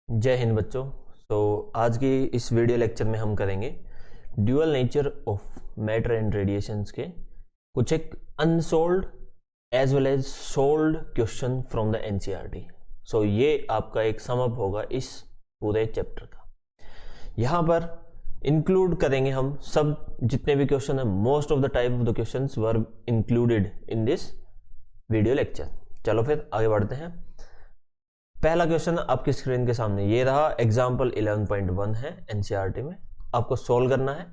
जय हिंद बच्चों। आज की इस वीडियो लेक्चर में हम करेंगे dual nature of matter and radiations के कुछ एक unsolved as well as solved question from the NCERT. ये आपका एक सम अप होगा इस पूरे चैप्टर का। यहाँ पर इंक्लूड करेंगे हम सब जितने भी क्वेश्चन है। Most of the type of the questions were included in this video lecture. चलो फिर आगे बढ़ते हैं। पहला क्वेश्चन आपकी स्क्रीन के सामने ये रहा, एग्जाम्पल 11.1 है एनसीईआरटी में। आपको सोल्व करना है।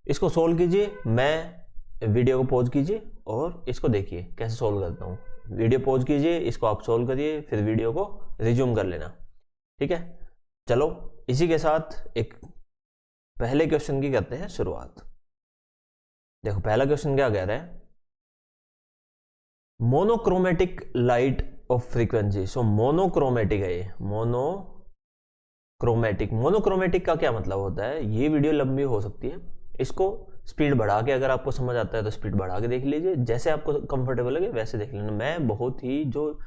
इसको सोल्व कीजिए, मैं वीडियो को पॉज कीजिए और इसको देखिए कैसे सोल्व करता हूँ। वीडियो पॉज कीजिए, इसको आप सोल्व करिए, फिर वीडियो को रिज्यूम कर लेना। ठीक है, चलो इसी के साथ एक पहले क्वेश्चन की करते हैं शुरुआत। देखो पहला क्वेश्चन क्या कह रहा है, monochromatic light of frequency. Monochromatic है ये, मोनोक्रोमेटिक का क्या मतलब होता है। ये वीडियो लंबी हो सकती है, इसको स्पीड बढ़ा के अगर आपको समझ आता है तो स्पीड बढ़ा के देख लीजिए, जैसे आपको कंफर्टेबल लगे वैसे देख लेना। मैं बहुत ही जो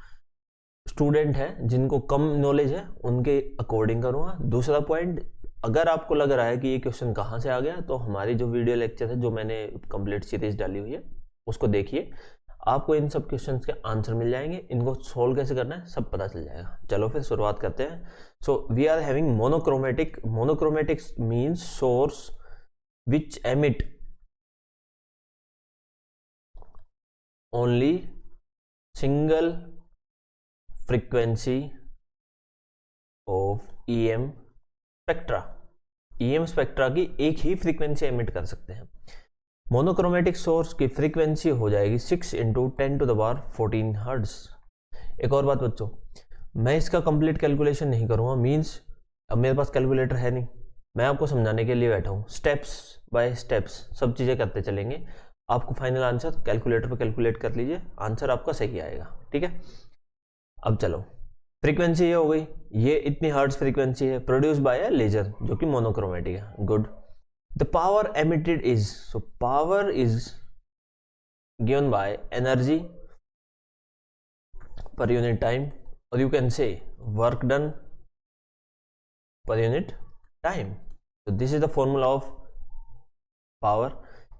स्टूडेंट है जिनको कम नॉलेज है उनके अकॉर्डिंग करूँगा। दूसरा पॉइंट, अगर आपको लग रहा है कि ये क्वेश्चन कहाँ से आ गया तो हमारी जो वीडियो लेक्चर है जो मैंने कंप्लीट सीरीज डाली हुई है उसको देखिए, आपको इन सब क्वेश्चंस के आंसर मिल जाएंगे। इनको सोल्व कैसे करना है सब पता चल जाएगा। चलो फिर शुरुआत करते हैं। We are having monochromatic means source which emit only single frequency of EM spectra. EM spectra की एक ही फ्रीक्वेंसी एमिट कर सकते हैं। मोनोक्रोमेटिक सोर्स की फ्रीक्वेंसी हो जाएगी 6 × 10⁻14 हर्ट्ज। एक और बात बच्चों, मैं इसका कंप्लीट कैलकुलेशन नहीं करूँगा, मींस अब मेरे पास कैलकुलेटर है नहीं, मैं आपको समझाने के लिए बैठा हूँ। स्टेप्स बाय स्टेप्स सब चीज़ें करते चलेंगे। आपको फाइनल आंसर कैलकुलेटर पर कैलकुलेट कर लीजिए, आंसर आपका सही आएगा। ठीक है, अब चलो फ्रीक्वेंसी ये हो गई, ये इतनी हर्ट्ज फ्रीक्वेंसी है, प्रोड्यूस बाय अ लेजर जो कि मोनोक्रोमेटिक है। Good. The power emitted is, so power is given by energy per unit time, or you can say work done per unit time. So this is the formula of power,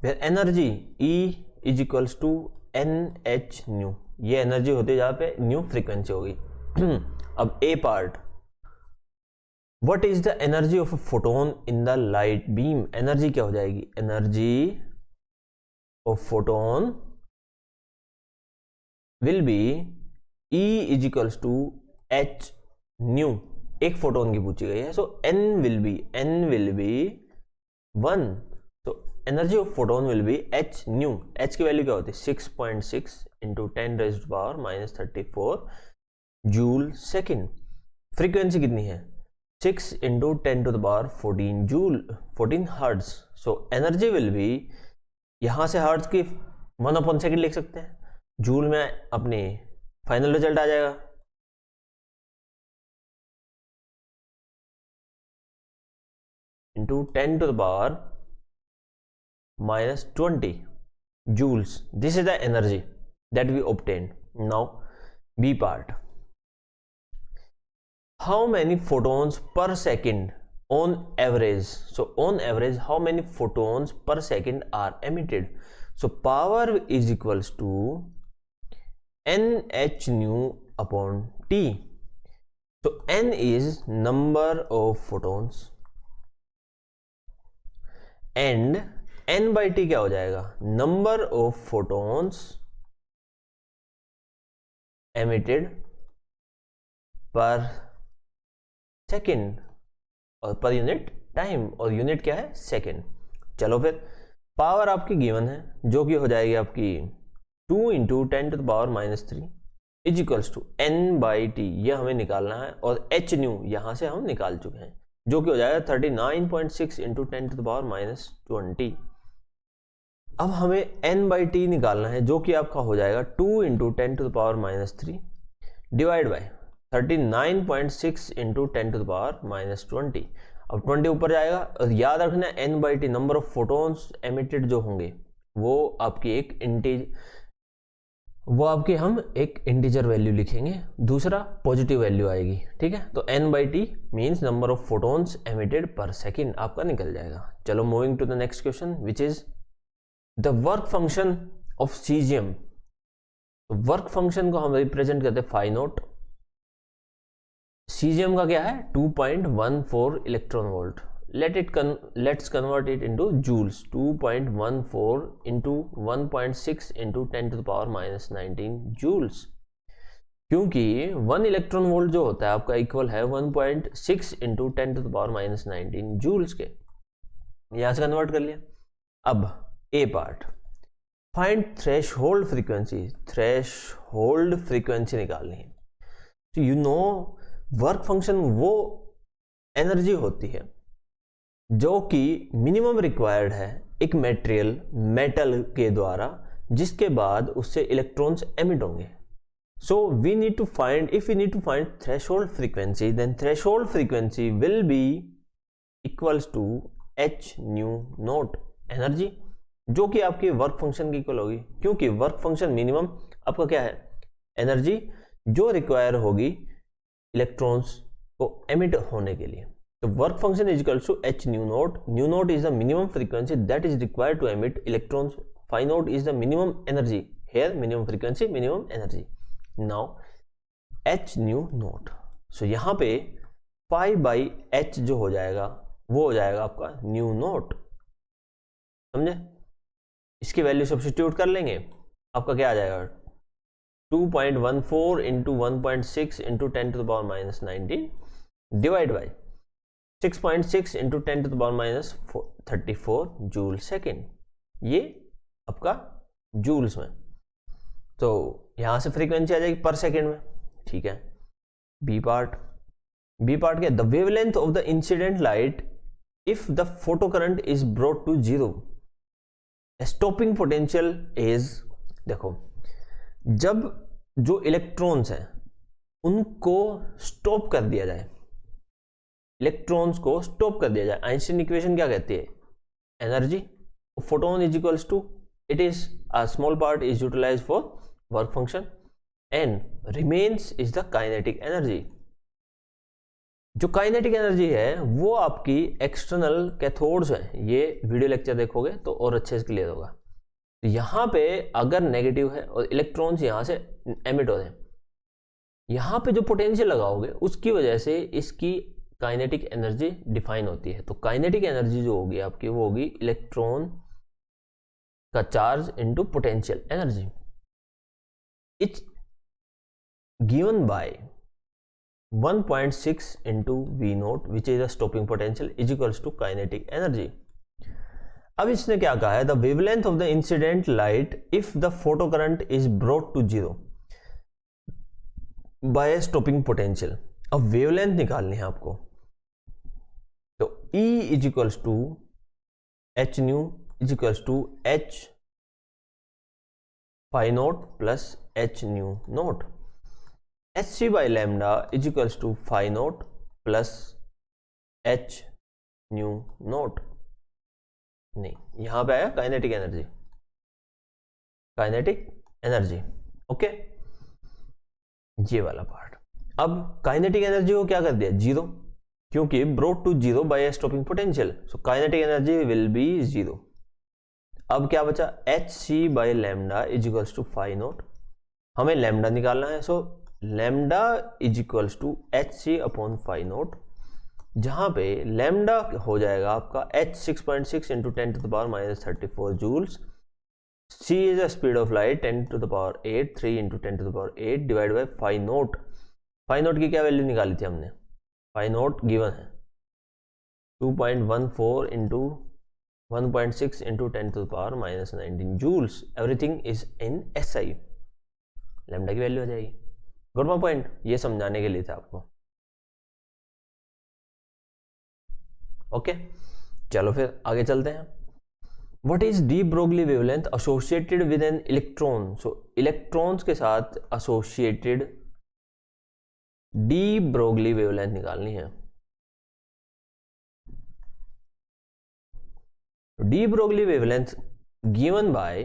where energy E is equals to NH nu। ये energy होती है जहाँ पे new frequency होगी। अब A part, What is the energy of a photon in the light beam? Energy क्या हो जाएगी, energy of photon will be E is equals to H nu. एक फोटोन की पूछी गई है, सो N विल बी 1। तो energy of photon will B H new. H की वैल्यू क्या होती है, 6.6 × 10⁻34 जूल सेकेंड। फ्रीक्वेंसी कितनी है, 6 × 10⁻14 joule 14 hertz. So energy will B, यहां से हर्ट्ज की 1/2 लिख सकते हैं, जूल में अपनी फाइनल रिजल्ट आ जाएगा। Into 10⁻20 joules. This is the energy that we obtained. Now B part, how many photons per second on average, so on average how many photons per second are emitted. So power is equals to NH nu upon T. So N is number of photons and N by T क्या हो जाएगा, number of photons emitted per second और per unit time, और unit क्या है, second. चलो फिर power आपकी गिवन है जो कि हो जाएगी आपकी 2 × 10⁻³ is equals to N by T, ये हमें निकालना है, और H न्यू यहां से हम निकाल चुके हैं जो कि हो जाएगा 39.6 × 10⁻20। अब हमें N by T निकालना है जो कि आपका हो जाएगा 2 × 10⁻³ डिवाइड बाय 39.6 × 10⁻20। अब 20 ऊपर जाएगा, और याद रखना N by T number of photons emitted जो होंगे वो आपकी एक वो आपके हम एक इंटीजर वैल्यू लिखेंगे, दूसरा पॉजिटिव वैल्यू आएगी, ठीक है। तो n/t means number of photons emitted per second आपका निकल जाएगा। चलो moving to the next question which is the work function of caesium. तो वर्क फंक्शन को हम रिप्रेजेंट करते हैं फाई नॉट। सीजियम का क्या है 2.14 electron volt. Let's convert it into joules. 2.14 into 1.6 into 10⁻⁻19 joules, क्योंकि 1 इलेक्ट्रॉन वोल्ट जो होता है आपका इक्वल है 1.6 इंटू 10⁻⁻19 जूल्स के। यहां से कन्वर्ट कर लिया। अब A part, find threshold frequency. Threshold frequency निकालनी है। तो यू नो वर्क फंक्शन वो एनर्जी होती है जो कि मिनिमम रिक्वायर्ड है एक मेटेरियल मेटल के द्वारा, जिसके बाद उससे इलेक्ट्रॉन्स एमिट होंगे। So we need to find, if we need to find threshold frequency, then threshold frequency will be equals to h nu naught energy, जो कि आपकी वर्क फंक्शन की इक्वल होगी, क्योंकि वर्क फंक्शन मिनिमम आपका क्या है एनर्जी जो रिक्वायर होगी इलेक्ट्रॉन्स को एमिट होने के लिए। तो work function is equal to h nu naught. Nu naught is the minimum frequency that is required to emit electrons. Phi naught is the minimum energy, here minimum frequency minimum energy. Now h nu naught, so यहां पे pi by h जो हो जाएगा वो हो जाएगा आपका new not, समझे। इसकी वैल्यू सब्स्टिट्यूट कर लेंगे, आपका क्या आ जाएगा 2.14 into 1.6 into 10⁻⁻19 divide by 6.6 into 10⁻⁻34 joule second, ये आपका जूल्स में। तो यहां से फ्रीक्वेंसी आ जाएगी पर सेकेंड में, ठीक है। बी पार्ट क्या, the wavelength of the incident light if the photo current is brought to zero, stopping potential is, देखो जब जो इलेक्ट्रॉन्स हैं उनको स्टॉप कर दिया जाए, इलेक्ट्रॉन्स को स्टॉप कर दिया जाए, आइंस्टीन इक्वेशन क्या कहती है energy photon is equals to, it is a small part is utilised for work function and remains is the kinetic energy. जो काइनेटिक एनर्जी है वो आपकी एक्सटर्नल कैथोड्स हैं, ये वीडियो लेक्चर देखोगे तो और अच्छे से क्लियर होगा। तो यहां पे अगर नेगेटिव है और इलेक्ट्रॉन्स यहां से एमिट हो रहे हैं, यहां पे जो पोटेंशियल लगाओगे उसकी वजह से इसकी काइनेटिक एनर्जी डिफाइन होती है। तो काइनेटिक एनर्जी जो होगी आपकी वो होगी इलेक्ट्रॉन का charge into potential energy, it's given by 1.6 into V naught which is a stopping potential is equals to kinetic energy। अब इसने क्या कहा है the wavelength of the incident light if the photo current is brought to zero by stopping potential. अब wavelength निकालनी है आपको, तो E is equals to h nu is equals to h phi not plus h nu naught. hc by lambda is equals to phi naught plus h nu not. नहीं, यहां पे आया kinetic energy, okay, ये वाला part. अब kinetic energy को क्या कर दिया जीरो, क्योंकि brought to zero by stopping potential, so kinetic energy will be zero. अब क्या बचा hc by lambda is equals to phi naught, हमें लैम्डा निकालना है। So lambda is equals to hc upon phi naught, जहां पे lambda हो जाएगा आपका h 6.6 into 10⁻⁻34 joules, c is the speed of light 10⁸ 3 into 10⁸ divide by phi naught. Phi naught की क्या वैल्यू निकाली थी हमने, फाई नॉट गिवन है 2.14 into 1.6 into 10⁻⁻19 joules, everything is in SI, lambda की वैल्यू आ जाएगी। गुड माय पॉइंट, ये समझाने के लिए था आपको, ओके। चलो फिर आगे चलते हैं। What is D Broglie wavelength associated with an electron. So electrons के साथ एसोसिएटेड डी ब्रोगली वेवलेंथ निकालनी है। De Broglie wavelength given by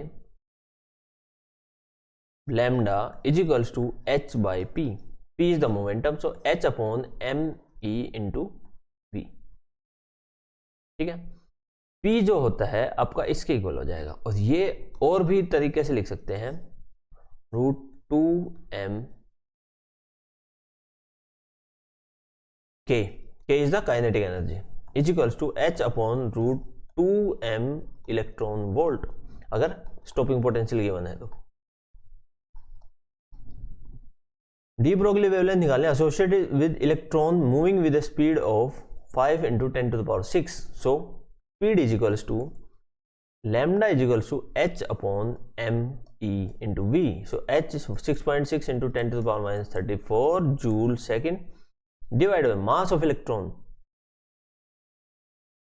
lambda is equals to h by p. p is the momentum, so h upon m e into v. ठीक है, p जो होता है आपका इसके इक्वल हो जाएगा, और ये और भी तरीके से लिख सकते हैं, √2m k is the kinetic energy is equals to h upon √2m electron volt, अगर स्टॉपिंग पोटेंशियल गिवन है तो। डी ब्रोगली वेवलेंथ निकालने associated with electron moving with the speed of 5 × 10⁶. So speed is equals to lambda is equals to h upon m e into v. So h is 6.6 × 10⁻34 joule second divide by mass of electron.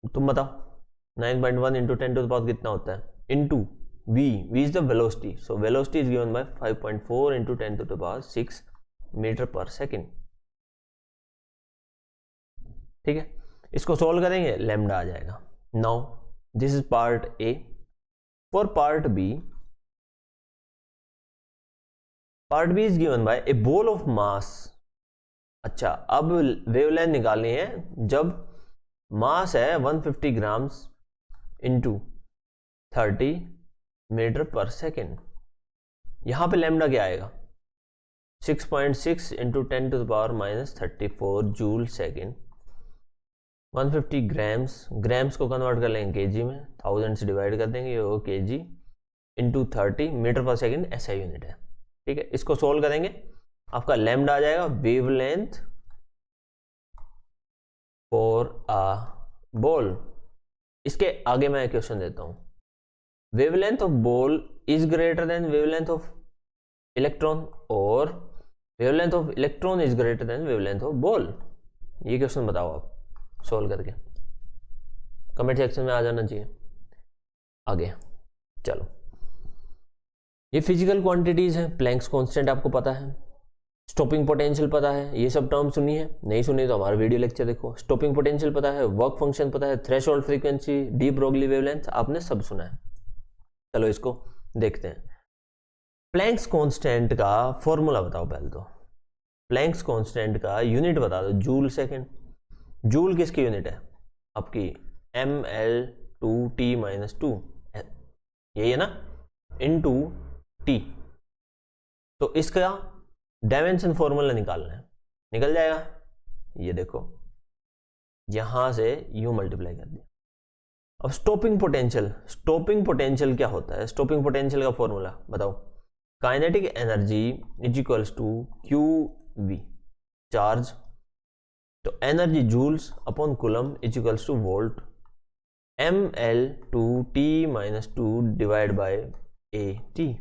तुम बताओ 9.1 × 10⁻, कितना होता है, into v. v is the velocity, so velocity is given by 5.4 × 10⁶ metre पर second. ठीक है, इसको solve करेंगे, लैम्डा आ जाएगा। Now this is part A. For part B is given by a ball of mass. अच्छा, अब वेवलेंथ निकालनी है जब मास है 150 ग्राम्स इंटू 30 मीटर पर सेकेंड। यहां पे लैम्डा क्या आएगा, 6.6 × 10⁻34 जूल सेकेंड। 150 ग्राम्स को कन्वर्ट कर लेंगे केजी में, 1000 से डिवाइड कर देंगे, वो केजी इंटू 30 मीटर पर सेकेंड ऐसा यूनिट है। ठीक है, इसको सोल्व करेंगे, आपका लैम्डा आ जाएगा वेवलेंथ फॉर अ बॉल। इसके आगे मैं क्वेश्चन देता हूं, wavelength of ball is greater than wavelength of electron, और wavelength of electron is greater than wavelength of ball. ये क्वेश्चन बताओ आप सोल्व करके, कमेंट सेक्शन में आ जाना चाहिए। आगे चलो, ये फिजिकल क्वांटिटीज हैं। प्लैंक्स कांस्टेंट आपको पता है, स्टॉपिंग पोटेंशियल पता है, ये सब टर्म सुनी है, नहीं सुनी तो हमारा वीडियो लेक्चर देखो। स्टॉपिंग पोटेंशियल पता है, वर्क फंक्शन पता है, threshold frequency, D Broglie wavelength आपने सब सुना है। चलो इसको देखते हैं। प्लैंक्स कांस्टेंट का फॉर्मूला बताओ पहले तो। प्लैंक्स कांस्टेंट का यूनिट बता दो, जूल सेकेंड। जूल किसकी यूनिट है आपकी, ml/2t-2, यही है ना, इनटू टी। तो इसका डायमेंशन फॉर्मूला निकालना है, निकल जाएगा। ये देखो, यहां से यूं मल्टीप्लाई कर दिया। अब स्टॉपिंग पोटेंशियल क्या होता है, स्टॉपिंग पोटेंशियल का फॉर्मूला बताओ। Kinetic energy is equals to QV charge, तो energy joules upon coulomb is equals to volt, ml/2t-2 divide by AT।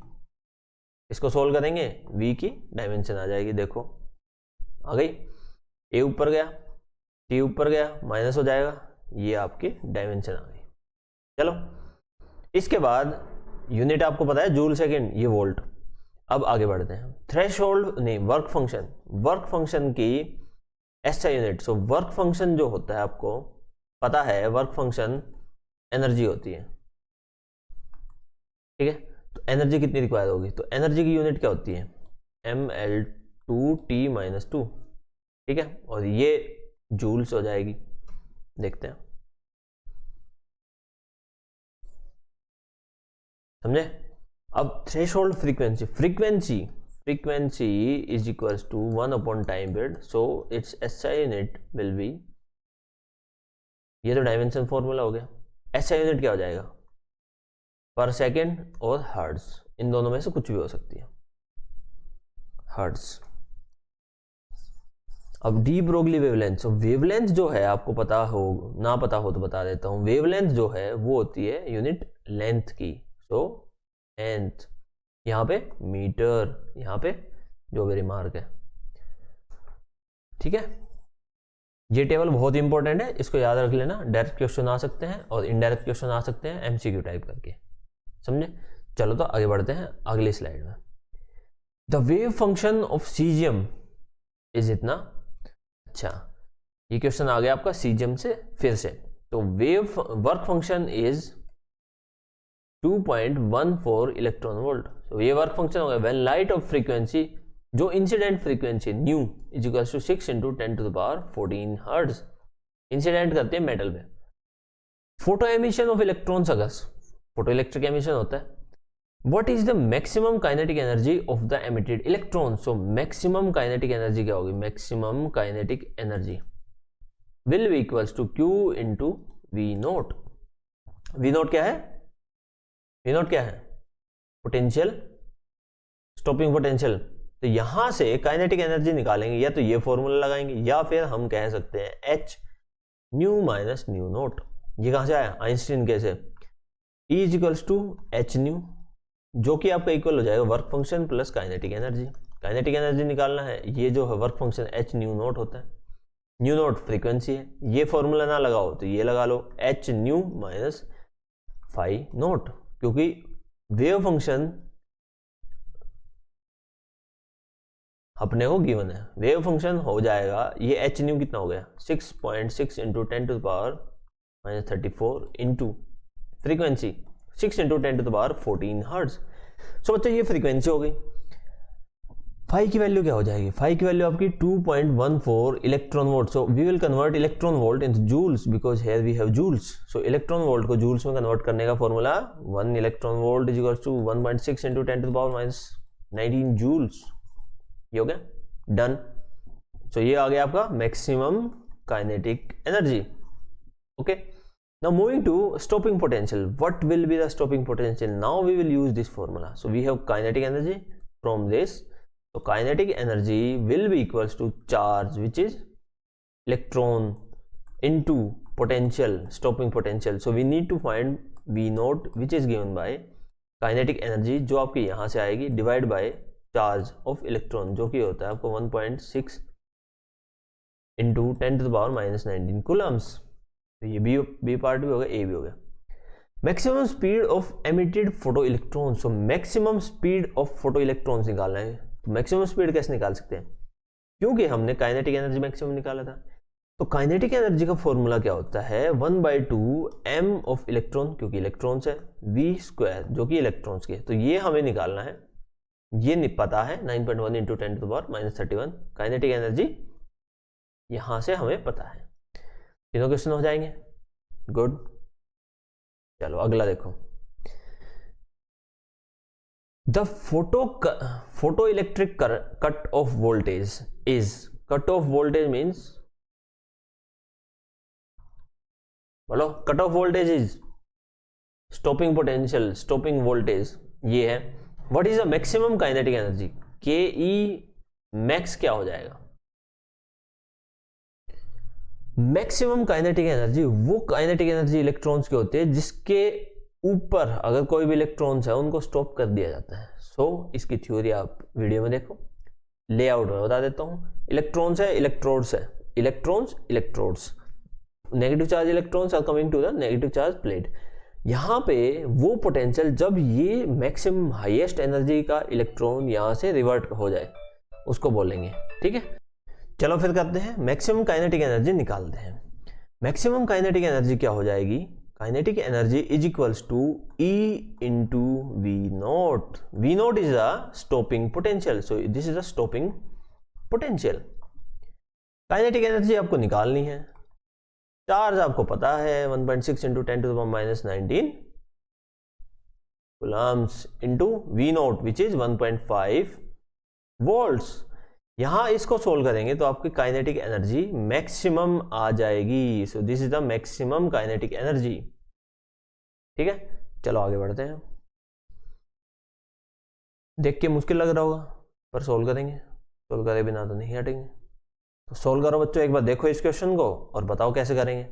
इसको सोल्व करेंगे, V की डायमेंशन आ जाएगी, देखो आ गई, A ऊपर गया, T ऊपर गया, माइनस हो जाएगा, ये आपकी डायमेंशन आ गई। चलो, इसके बाद यूनिट आपको पता है जूल सेकेंड, ये वोल्ट। अब आगे बढ़ते हैं, थ्रेशोल्ड नहीं, वर्क फंक्शन की SI unit. So work function जो होता है आपको पता है, वर्क फंक्शन एनर्जी होती है। ठीक है, तो एनर्जी कितनी रिक्वायर होगी, तो एनर्जी की यूनिट क्या होती है, ml/2t-2। ठीक है, और ये जूल्स हो जाएगी, देखते हैं, समझे। अब threshold frequency is equals to 1 time period, so it's SI unit will be, ये तो डायमेंशन फॉर्मूला हो गया। SI यूनिट क्या हो जाएगा, पर सेकेंड और हर्ट्ज, इन दोनों में से कुछ भी हो सकती है, हर्ट्ज। अब डी ब्रोगली वेवलेंथ, वेवलेंथ जो है आपको पता हो, ना पता हो तो बता देता हूं। वेवलेंथ जो है वो होती है यूनिट लेंथ की, सो लेंथ यहां पे मीटर, यहां पे जो भी रिमार्क है। ठीक है, ये टेबल बहुत इंपॉर्टेंट है, इसको याद रख लेना। डायरेक्ट क्वेश्चन आ सकते हैं और इनडायरेक्ट क्वेश्चन आ सकते हैं, MCQ टाइप करके, समझे। चलो तो आगे बढ़ते हैं अगली स्लाइड में। The wave function of caesium is इतना। अच्छा, ये क्वेश्चन आ गया आपका सीजियम से फिर से। तो wave work function is 2.14 electron volt. तो ये वर्क फंक्शन होगा व्हेन लाइट ऑफ फ्रीक्वेंसी, जो incident frequency nu is equal to 6 × 10⁻14 hertz incident करते हैं मेटल पे। फोटो एमिशन ऑफ इलेक्ट्रॉन्स, अगर फोटो इलेक्ट्रिक एमिशन होता है, what is the maximum kinetic energy of the emitted electron. So maximum kinetic energy क्या होगी, maximum kinetic energy will be equals to Q × V0। V0 क्या है, V0 क्या है, potential, stopping potential. तो यहां से काइनेटिक एनर्जी निकालेंगे, या तो ये फॉर्मूला लगाएंगे या फिर हम कह सकते हैं h nu minus nu nought. ये कहां से आया, आइंस्टीन कैसे, E is equals to H nu, जो कि आपका इक्वल हो जाएगा work function plus kinetic energy. Kinetic energy निकालना है, ये जो है work function h nu nought होता है, न्यू नोट फ्रीक्वेंसी है। ये फॉर्मूला ना लगाओ तो ये लगा लो, h nu minus phi nought, क्योंकि वेव फंक्शन अपने को गिवन है, वेव फंक्शन हो जाएगा, ये h न्यू कितना हो गया 6.6 × 10⁻34 इंटू फ्रीक्वेंसी 6 × 10⁻14 हर्ट्ज। सो बच्चों ये फ्रीक्वेंसी हो गई। फाई की वैल्यू क्या हो जाएगी, फाई की वैल्यू आपकी 2.14 electron volt. So we will convert electron volt into joules because here we have joules. So electron volt को जूल्स में कन्वर्ट करने का formula 1 electron volt is equals to 1.6 × 10⁻19 joules. ये हो गया डन। सो ये आ गया आपका maximum kinetic energy. Okay, now moving to stopping potential, what will be the stopping potential? Now we will use this formula. So we have kinetic energy from this, so kinetic energy will be equals to charge which is electron into potential, stopping potential. So we need to find V0 which is given by kinetic energy जो आपकी यहाँ से आएगी divide by charge of electron जो कि होता है आपको 1.6 into 10⁻19 coulombs। तो ये बी पार्ट भी हो गया, ए भी हो गया। Maximum speed of emitted photo electron. So maximum speed of photo electrons निकालना है, तो मैक्सिमम स्पीड कैसे निकाल सकते हैं, क्योंकि हमने काइनेटिक एनर्जी मैक्सिमम निकाला था। तो काइनेटिक एनर्जी का फॉर्मूला क्या होता है 1/2 m ऑफ इलेक्ट्रॉन, क्योंकि इलेक्ट्रॉन्स है, v² जो कि इलेक्ट्रॉन्स के, तो ये हमें निकालना है, ये नहीं पता है 9.1 × 10⁻31 काइनेटिक एनर्जी यहां से हमें पता है। तीनों क्वेश्चन हो जाएंगे, गुड। चलो अगला देखो, the photo electric cut off voltage is, cut off voltage means, बोलो, cut off voltage is stopping potential, stopping voltage ये है। What is the maximum kinetic energy, K E max क्या हो जाएगा, मैक्सिमम काइनेटिक एनर्जी वो kinetic energy electrons की होती है जिसके ऊपर अगर कोई भी इलेक्ट्रॉन्स है उनको स्टॉप कर दिया जाता है। सो इसकी थ्योरी आप वीडियो में देखो, लेआउट में बता देता हूं। इलेक्ट्रॉन्स है, इलेक्ट्रोड्स है, electrons, electrodes, negative charge electrons are coming to the negative charge plate. यहां पे वो पोटेंशियल जब ये मैक्सिमम हाईएस्ट एनर्जी का इलेक्ट्रॉन यहां से रिवर्ट हो जाए उसको बोलेंगे, ठीक है। चलो फिर करते हैं, मैक्सिमम काइनेटिक एनर्जी निकालते हैं। मैक्सिमम काइनेटिक एनर्जी क्या हो जाएगी, kinetic energy is equals to E into V0। V0 is the stopping potential, so this is the stopping potential. Kinetic energy आपको निकालनी है, चार्ज आपको पता है 1.6 × 10⁻19 Coulomb's into V0 which is 1.5 volts. यहां इसको सोल्व करेंगे तो आपकी काइनेटिक एनर्जी मैक्सिमम आ जाएगी। सो this is the maximum kinetic energy, ठीक है। चलो आगे बढ़ते हैं, देख के मुश्किल लग रहा होगा पर सोल्व करेंगे, सोल्व करे बिना तो नहीं हटेंगे। तो सोल्व करो बच्चों, एक बार देखो इस क्वेश्चन को और बताओ कैसे करेंगे।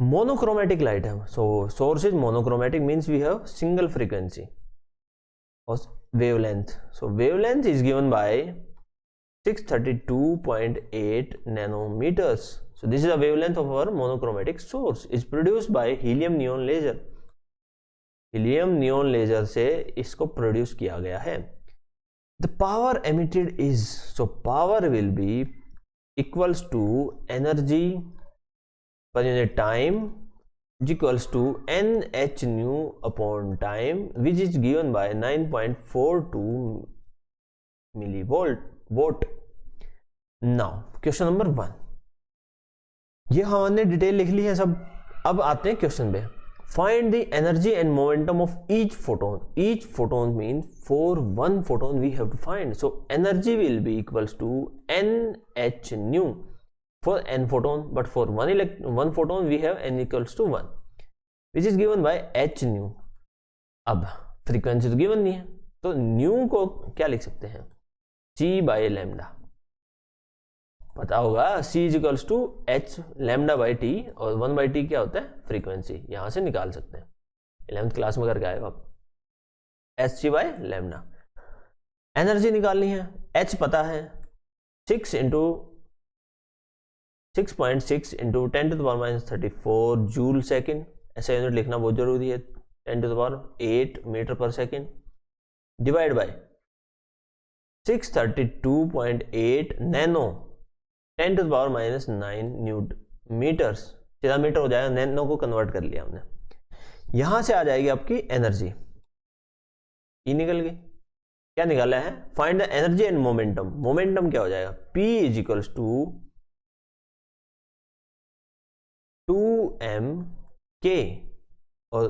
मोनोक्रोमेटिक लाइट है, so source is monochromatic means we have single frequency और wavelength. So wavelength is given by 632.8 nanometers. So this is the wavelength of our monochromatic source. Is produced by helium neon laser. Helium neon laser से इसको produce किया गया है। The power emitted is, so power will be equals to energy per unit time is equals to NH nu upon time, which is given by 9.42 millivolt. Now question number 1, ये हमने detail लिख ली है सब. अब आते हैं क्वेश्चन पे. Find the energy and momentum of each photon. Each photon mean for one photon we have to find. So energy will be equals to NH nu for n photon, but for one photon we have n equals to 1, which is given by h nu. अब frequency तो given नहीं है, तो new को क्या लिख सकते हैं, c बाई लैम्डा. पता होगा c is equals to h lambda by t, और 1 बाई टी क्या होता है, फ्रीक्वेंसी. यहां से निकाल सकते हैं, 11th क्लास में करके आए आप. h by lambda. एनर्जी निकालनी है, h पता है, 6.6 into 10 to the power minus 34 joule second. ऐसा यूनिट लिखना बहुत जरूरी है. 10 to the power 8 मीटर पर second divide by 632.8 nano 10 to the power minus 9 newton metres. सीधा मीटर हो जाएगा, नैनो को कन्वर्ट कर लिया हमने. यहां से आ जाएगी आपकी एनर्जी. ई निकल गई. क्या निकाला है, find the energy and momentum. Momentum क्या हो जाएगा, P is equals to 2mk, और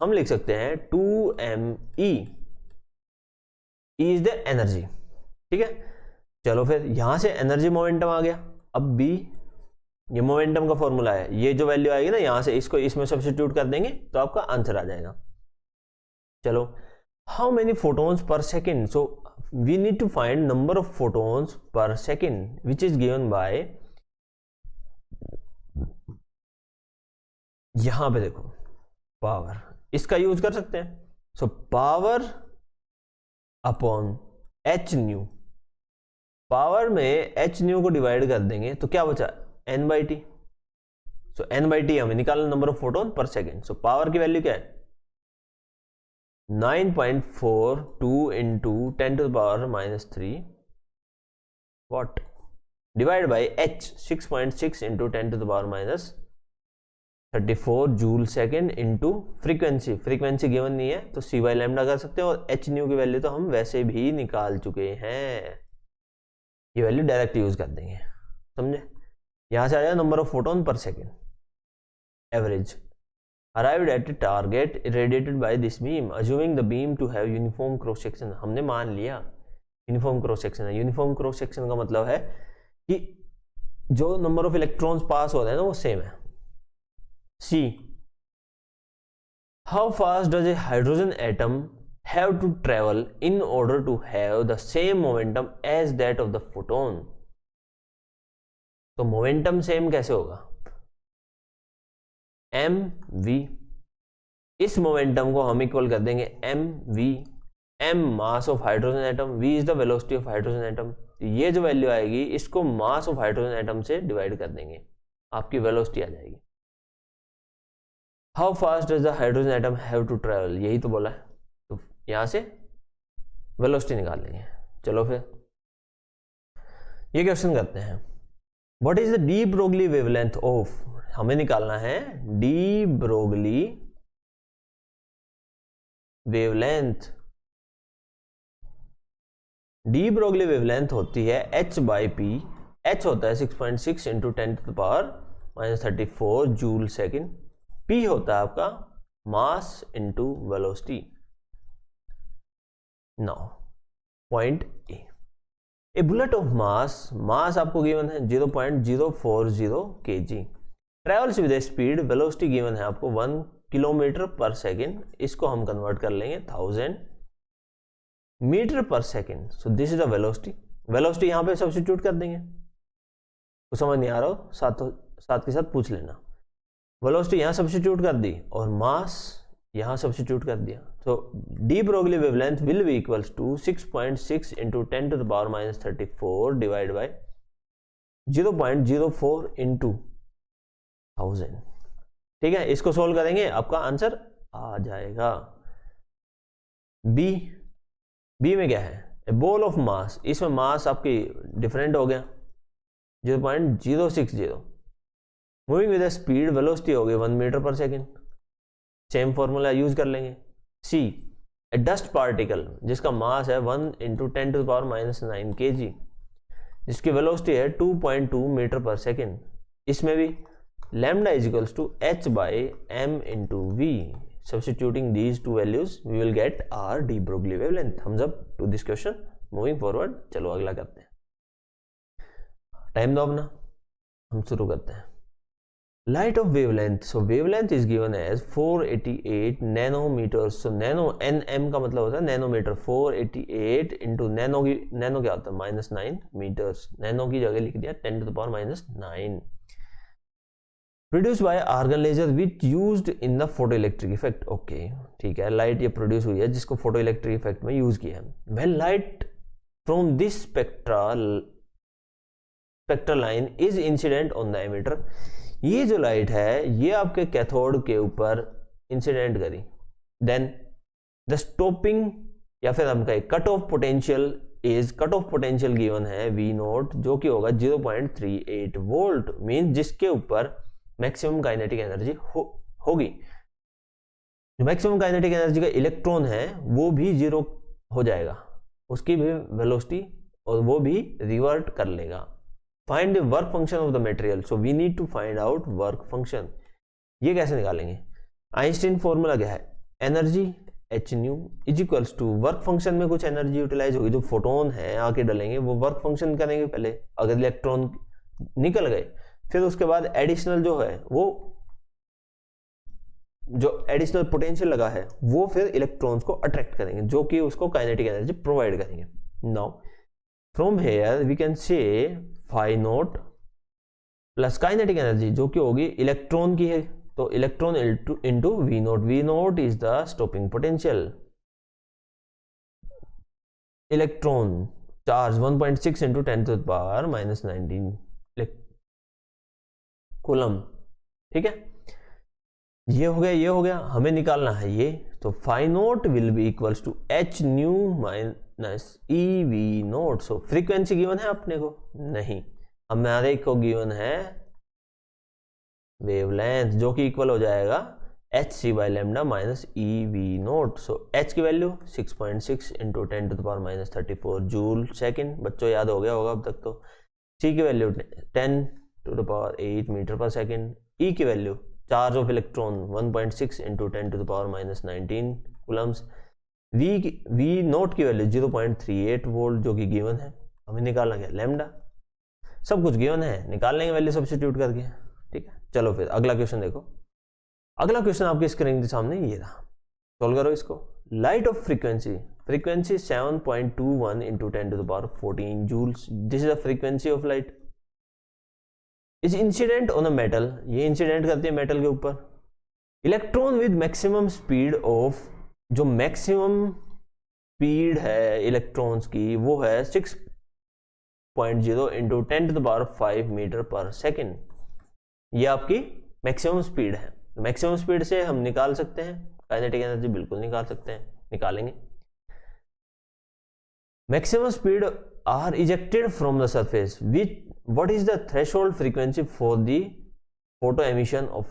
हम लिख सकते हैं 2me. E is the energy. ठीक है, चलो फिर यहां से एनर्जी मोमेंटम आ गया. अब B, ये मोमेंटम का फॉर्मूला है, ये जो वैल्यू आएगी ना यहां से इसको इसमें सब्स्टिट्यूट कर देंगे तो आपका आंसर आ जाएगा. चलो, how many photons per second. So we need to find number of photons per second which is given by, यहां पे देखो पावर, इसका यूज कर सकते हैं. So power upon h nu. Power में h न्यू को डिवाइड कर देंगे तो क्या बचा, n by T. So n by T हमें निकालना number of photon per second. So power की वैल्यू क्या है, 9.42 into 10 to the power minus 3 what divide by h 6.6 into 10 to the power minus 34 joule second into frequency. Frequency given नहीं है तो c by lambda कर सकते हैं, और h न्यू की वैल्यू तो हम वैसे भी निकाल चुके हैं. ये वैल्यू डायरेक्ट यूज कर देंगे, समझे. यहां से आ जाए number of photon per second average. Arrived at a target irradiated by this beam, assuming the beam to have uniform cross section. हमने मान लिया यूनिफॉर्म क्रॉस सेक्शन है. यूनिफॉर्म क्रॉस सेक्शन का मतलब है कि जो नंबर ऑफ इलेक्ट्रॉन्स पास हो रहे हैं ना वो सेम है. C, how fast does a hydrogen atom have to travel in order to have the same momentum as that of the photon. तो मोमेंटम सेम कैसे होगा, mv. इस मोमेंटम को हम इक्वल कर देंगे mv. m mass of hydrogen atom, v is the velocity of hydrogen atom. ये जो वैल्यू आएगी इसको मास ऑफ हाइड्रोजन एटम से डिवाइड कर देंगे, आपकी वेलोसिटी आ जाएगी. How fast does the hydrogen atom have to travel, यही तो बोला है, तो यहां से वेलोसिटी निकाल लेंगे. चलो फिर ये क्वेश्चन करते हैं. What is the de Broglie wavelength of, हमें निकालना है de Broglie wavelength. De Broglie wavelength होती है h बाई पी. h होता है 6.6 into 10 to the power minus 34 joule second. p होता है आपका mass into velocity. Now point a bullet of mass, mass आपको गिवन है 0.040 kg. Travels with speed, velocity given है आपको 1 किलोमीटर पर सेकेंड. इसको हम कन्वर्ट कर लेंगे 1000 मीटर पर second. So this is the velocity. Velocity यहां पे सब्स्टिट्यूट कर देंगे. तो समझ नहीं आ रहा हो साथ के साथ पूछ लेना. वेलोसिटी यहां सब्स्टिट्यूट कर दी और मास यहां सब्स्टिट्यूट कर दिया. तो de Broglie wavelength will be equals to 6.6 into 10 to the power minus 34 divide by 0.04 into 1000. ठीक है, इसको सोल्व करेंगे आपका आंसर आ जाएगा. बी में क्या है, ए बॉल ऑफ मास. इसमें मास आपकी डिफरेंट हो गया 0.060. मूविंग विद स्पीड, वेलोसिटी हो गई 1 मीटर पर सेकेंड, सेम फॉर्मूला यूज कर लेंगे। सी, ए डस्ट पार्टिकल जिसका मास है 1 × 10⁻⁹ kg, जिसकी वेलोसिटी है 2.2 मीटर पर सेकेंड। इसमें भी lambda is equals to h/m × v, substituting these two values we will get our de Broglie wavelength. हम जब to this question moving forward. चलो अगला करते हैं, टाइम दो अपना, हम शुरू करते हैं। Light of wavelength, so wavelength is given as 488 nanometres. So nano, nm का मतलब होता है नैनोमीटर, 488 इंटू नैनो की, नैनो क्या होता है -9 मीटर्स, नैनो की जगह लिख दिया 10⁻⁹। Produce by argon laser which used in the photo electric effect. Okay ठीक है, लाइट ये प्रोड्यूस हुई है जिसको फोटो इलेक्ट्रिक इफेक्ट में यूज किया है। When light from this spectral line is incident on the emitter, ये जो लाइट है ये आपके कैथोड के ऊपर इंसिडेंट करी, देन द स्टॉपिंग या फिर हम कहें cut off potential is, cut of potential given है V0 जो कि होगा 0.38 वोल्ट, मीन जिसके ऊपर मैक्सिमम काइनेटिक एनर्जी होगी। जो मैक्सिमम काइनेटिक एनर्जी का इलेक्ट्रॉन है वो भी 0 हो जाएगा, उसकी भी वेलोसिटी और वो भी रिवर्ट कर लेगा। Find the work function of the material, so we need to find out work function. ये कैसे निकालेंगे? आइंस्टीन फॉर्मूला क्या है, energy h nu is equals to work function में कुछ एनर्जी यूटिलाइज होगी, जो फोटोन है आके डलेंगे वो वर्क फंक्शन करेंगे पहले, अगर इलेक्ट्रॉन निकल गए फिर उसके बाद एडिशनल जो है वो जो एडिशनल पोटेंशियल लगा है वो फिर इलेक्ट्रॉन्स को अट्रैक्ट करेंगे जो कि उसको काइनेटिक एनर्जी प्रोवाइड करेंगे। Now from here we can say phi not plus kinetic energy जो कि होगी इलेक्ट्रॉन की है, तो electron into V nought, V note is the stopping potential, electron charge 1.6 into 10⁻⁻19 coulomb. ठीक है, ये हो गया, ये हो गया, हमें निकालना है ये, तो phi nought will be equals to h nu minus E V note. So frequency given है अपने को नहीं, हमारे को गिवन है वेवलेंथ जो कि इक्वल हो जाएगा hc/λ माइनस ई वी नोट। सो h की वैल्यू 6.6 इंटू 10⁻34 जूल सेकेंड, बच्चों याद हो गया होगा अब तक। तो c की वैल्यू 10⁸ मीटर पर सेकेंड, e की value charge of electron 1.6 into 10⁻⁻19 coulombs, V nought की वैल्यू 0.38 वोल्ट जो कि गिवन है, हमें निकालना क्या लैम्डा, सब कुछ गिवन है, निकाल लेंगे वैल्यू सब्स्टिट्यूट करके। ठीक है, चलो फिर अगला क्वेश्चन देखो। अगला क्वेश्चन आपकी स्क्रीन के सामने ये रहा, सॉल्व करो इसको। Light of frequency, frequency 7.21 into 10⁻14 joules, this is the frequency of light, is incident on a metal, ये इंसिडेंट करती है मेटल के ऊपर। Electron with maximum speed of, जो मैक्सिमम स्पीड है इलेक्ट्रॉन्स की वो है 6.0 इंटू 10⁵ मीटर पर सेकेंड, ये आपकी मैक्सिमम स्पीड है। मैक्सिमम स्पीड से हम निकाल सकते हैं काइनेटिक एनर्जी, बिल्कुल निकाल सकते हैं, निकालेंगे। Maximum speed are ejected from the surface which, what is the threshold frequency for the photo emission of,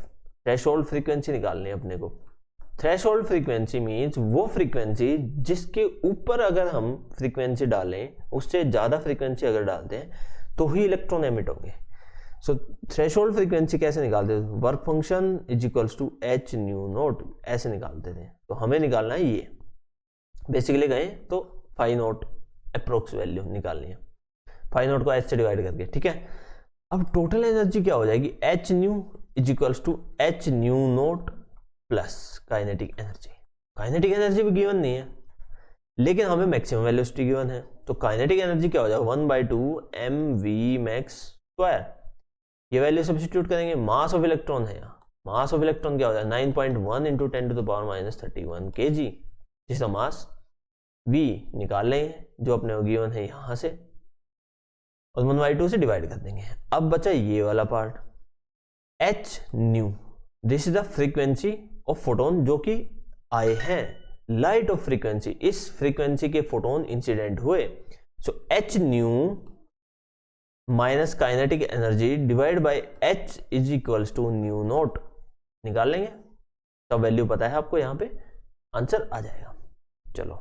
threshold frequency निकालनी है अपने को। threshold frequency means वो frequency जिसके ऊपर अगर हम frequency डालें, उससे ज़्यादा frequency अगर डालते हैं तो ही इलेक्ट्रॉन एमिट होंगे। सो थ्रेशोल्ड फ्रीक्वेंसी कैसे निकालते थे, work function is equals to h nu nought, ऐसे निकालते थे। तो हमें निकालना है ये, बेसिकली गए तो फाई नोट अप्रोक्स वैल्यू निकालनी है, फाई नोट को h से डिवाइड करके। ठीक है, अब टोटल एनर्जी क्या हो जाएगी, h nu is equals to h nu note plus kinetic energy. Kinetic energy भी गिवन नहीं है लेकिन हमें मैक्सिमम वेलोसिटी गिवन है, तो काइनेटिक एनर्जी क्या हो जाएगा 1/2 mv मैक्स स्क्वायर, ये वैल्यू सब्स्टिट्यूट करेंगे। मास ऑफ इलेक्ट्रॉन है यहाँ, मास ऑफ इलेक्ट्रॉन क्या हो जाएगा 9.1 इंटू 10⁻31 kg, जिसका मास v निकाल लेंगे जो अपने गिवन है यहाँ से, और 1/2 से डिवाइड कर देंगे। अब बचा ये वाला part, h nu, this is the frequency of photon जो कि आए हैं, लाइट ऑफ फ्रीक्वेंसी, इस फ्रीक्वेंसी के फोटोन इंसिडेंट हुए। So h nu minus kinetic energy divide by h is equals to nu nought. निकाल लेंगे, सब वैल्यू पता है आपको, यहाँ पे आंसर आ जाएगा। चलो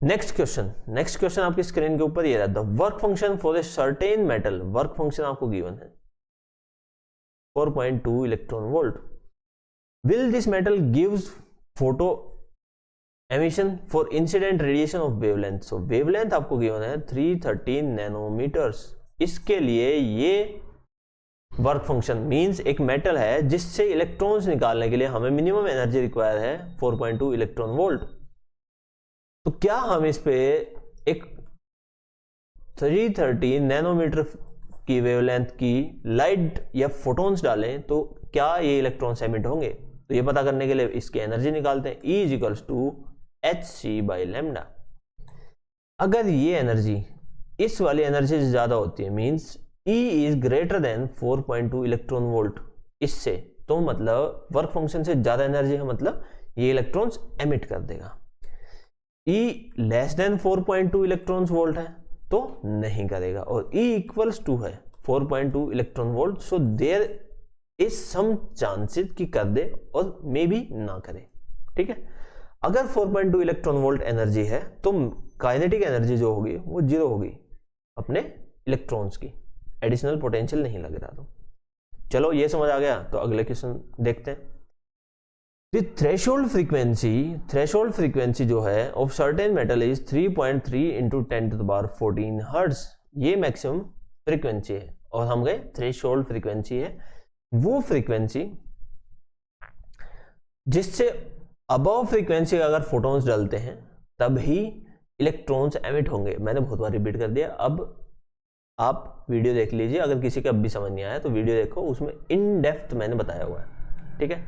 नेक्स्ट क्वेश्चन आपकी स्क्रीन के ऊपर ये रहा, the work function for a certain metal. Work function आपको गिवन है 4.2 electron volt. Will this metal gives photo emission for incident radiation of wavelength. So wavelength आपको गिवन है 313 नैनोमीटर्स। इसके लिए ये वर्क फंक्शन मींस एक मेटल है जिससे इलेक्ट्रॉन्स निकालने के लिए हमें मिनिमम एनर्जी रिक्वायर है 4.2 इलेक्ट्रॉन वोल्ट। तो क्या हम इस पे एक 313 नैनोमीटर की वेवलेंथ की लाइट या फोटॉन्स डालें तो क्या ये इलेक्ट्रॉन्स एमिट होंगे? तो ये पता करने के लिए इसकी एनर्जी निकालते हैं, E is equals to hc/λ। अगर ये एनर्जी इस वाली एनर्जी से ज्यादा होती है means E is greater then 4.2 electron volt इससे, तो मतलब वर्क फंक्शन से ज्यादा एनर्जी है, मतलब ये इलेक्ट्रॉन्स एमिट कर देगा। E less than 4.2 electron volt है तो नहीं करेगा, और E इक्वल्स टू है 4.2 electron volt, so there is some chances कि कर दे और मे बी ना करे। ठीक है, अगर 4.2 इलेक्ट्रॉन वोल्ट एनर्जी है तो काइनेटिक एनर्जी जो होगी वो 0 होगी अपने इलेक्ट्रॉन्स की, एडिशनल पोटेंशियल नहीं लग रहा। तो चलो ये समझ आ गया, तो अगले क्वेश्चन देखते हैं। थ्रेशोल्ड फ्रीक्वेंसी जो है of certain metal is 3.3 into 10⁻14 hertz. ये मैक्सिमम फ्रीक्वेंसी है, और हम गए थ्रेशोल्ड फ्रीक्वेंसी है वो फ्रीक्वेंसी जिससे अबव फ्रीक्वेंसी अगर फोटॉन्स डालते हैं तब ही इलेक्ट्रॉन्स एमिट होंगे। मैंने बहुत बार रिपीट कर दिया, अब आप वीडियो देख लीजिए, अगर किसी का अब भी समझ नहीं आया तो वीडियो देखो, उसमें इन डेप्थ मैंने बताया हुआ है। ठीक है,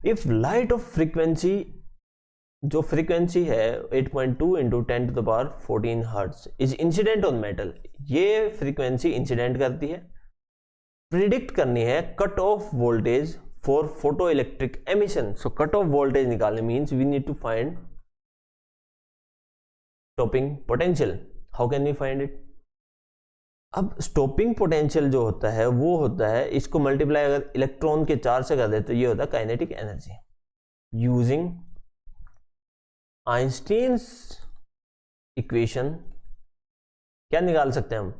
इफ लाइट ऑफ फ्रीक्वेंसी, जो फ्रीक्वेंसी है 8.2 इंटू 10⁻14 hertz is incident on metal, ये फ्रीक्वेंसी इंसिडेंट करती है। प्रिडिक्ट करनी है cut off voltage for photo electric emission. So cut off voltage निकालने means we need to find stopping potential. How can we find it? अब stopping potential जो होता है वो होता है, इसको मल्टीप्लाई अगर इलेक्ट्रॉन के चार्ज से कर दे तो ये होता है kinetic energy. Using Einstein's equation क्या निकाल सकते हैं हम?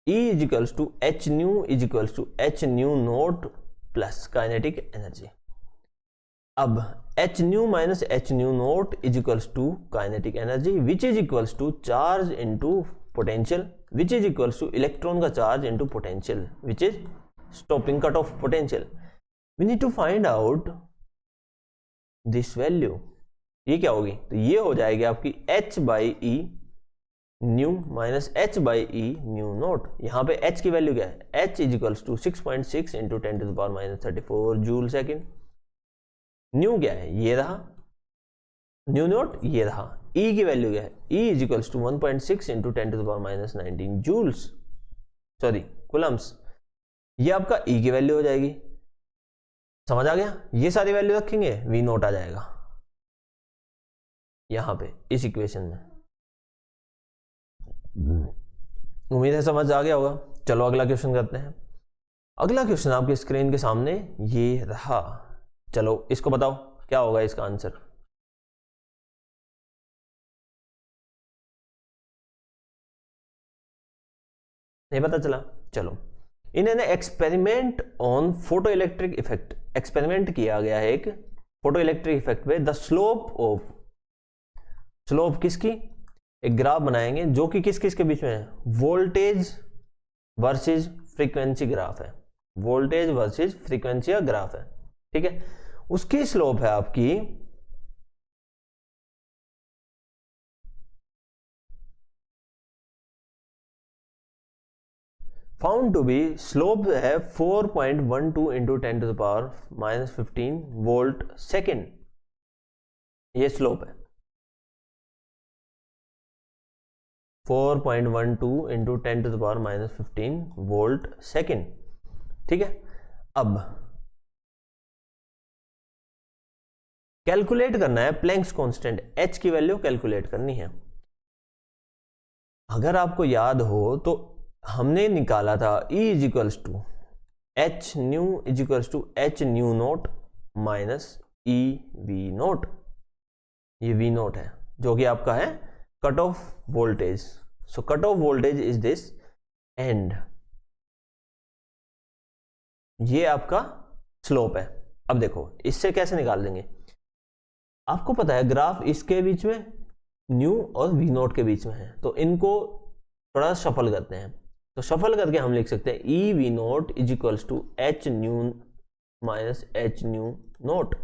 E is equals to H nu is equals to H nu note plus kinetic energy. अब H nu minus H nu naught is equals to kinetic energy which is equals to charge into potential which is equals to electron का charge into potential which is stopping cut off potential. We need to find out this value. ये क्या होगी? तो ये हो जाएगी आपकी h/e new minus h/e new note. यहाँ पे h की वैल्यू क्या है? h is equals to 6.6 into 10⁻34 joule second. Nu क्या है? ये रहा, न्यू नोट ये रहा। E की वैल्यू क्या है? E is equals to 1.6 into 10⁻19 joules, sorry coulombs. ये आपका E की वैल्यू हो जाएगी। समझ आ गया? ये सारी वैल्यू रखेंगे, V नोट आ जाएगा यहां पे इस इक्वेशन में। उम्मीद है समझ आ गया होगा। चलो अगला क्वेश्चन करते हैं। अगला क्वेश्चन आपके स्क्रीन के सामने ये रहा। चलो इसको बताओ क्या होगा इसका आंसर। नहीं पता चला? चलो, in an experiment on photo electric effect, experiment किया गया है एक फोटो इलेक्ट्रिक इफेक्ट पे। द स्लोप किसकी? एक ग्राफ बनाएंगे जो कि किस किस के बीच में है? वोल्टेज वर्सेस फ्रीक्वेंसी ग्राफ है, वोल्टेज वर्सेस फ्रीक्वेंसी का ग्राफ है। ठीक है, उसकी स्लोप है आपकी फाउंड टू बी, स्लोप है 4.12 इंटू 10⁻⁻15 वोल्ट सेकेंड। ये स्लोप है 4.12 इंटू 10⁻⁻15 वोल्ट सेकेंड। ठीक है, अब कैलकुलेट करना है प्लैंक्स कांस्टेंट, h की वैल्यू कैलकुलेट करनी है। अगर आपको याद हो तो हमने निकाला था E is equals to H nu is equals to H nu nought minus E V nought. ये वी नोट है जो कि आपका है cut off voltage. So cut off voltage is this and ये आपका स्लोप है। अब देखो इससे कैसे निकाल देंगे, आपको पता है ग्राफ इसके बीच में न्यू और वी नोट के बीच में है, तो इनको थोड़ा शफल करते हैं। तो शफल करके हम लिख सकते हैं E V note is equals to H nu minus H nu naught.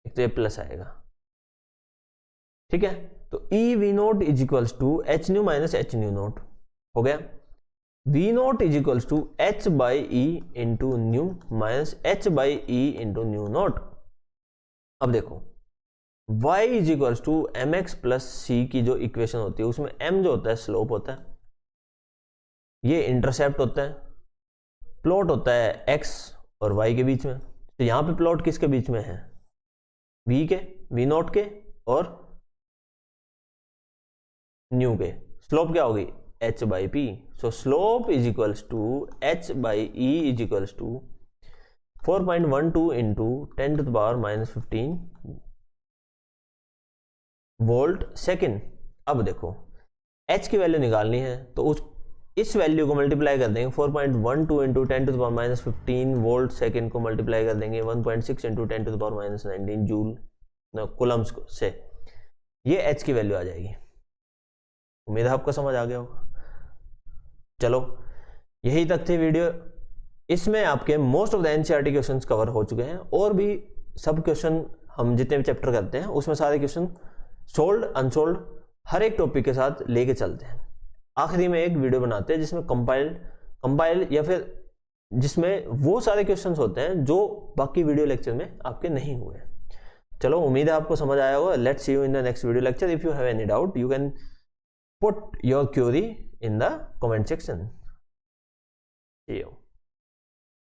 एक तो ये प्लस आएगा, ठीक है। तो E V note is equals to H nu minus H nu naught हो गया। V note is equals to H by E into nu minus H by E into nu naught. अब देखो y is equals to M X plus C की जो equation होती है उसमें m जो होता है स्लोप होता है, ये इंटरसेप्ट होता है, प्लॉट होता है x और y के बीच में। तो यहां पे प्लॉट किसके बीच में है, v के, v नोट के और न्यू के। स्लोप क्या होगी h by p. So slope is equals to h by e is equals to 4.12 into 10 to the power minus 15 volt second. अब देखो h की वैल्यू निकालनी है तो इस वैल्यू को मल्टीप्लाई कर देंगे 4.12 into 10 to the power minus 15 volt second को मल्टीप्लाई कर देंगे 1.6 into 10 to the power minus 19 joule coulombs से, ये h की वैल्यू आ जाएगी। उम्मीद है आपको समझ आ गया होगा। चलो यही तक थी वीडियो। इसमें आपके most of the NCERT questions cover हो चुके हैं, और भी सब क्वेश्चन हम जितने भी चैप्टर करते हैं उसमें सारे क्वेश्चन सोल्ड अनसोल्ड हर एक टॉपिक के साथ लेके चलते हैं। आखिरी में एक वीडियो बनाते हैं जिसमें कंपाइल या फिर जिसमें वो सारे क्वेश्चंस होते हैं जो बाकी वीडियो लेक्चर में आपके नहीं हुए। चलो उम्मीद है आपको समझ आया होगा। Let's see you in the next video lecture. If you have any doubt you can put your query in the comment section. See you.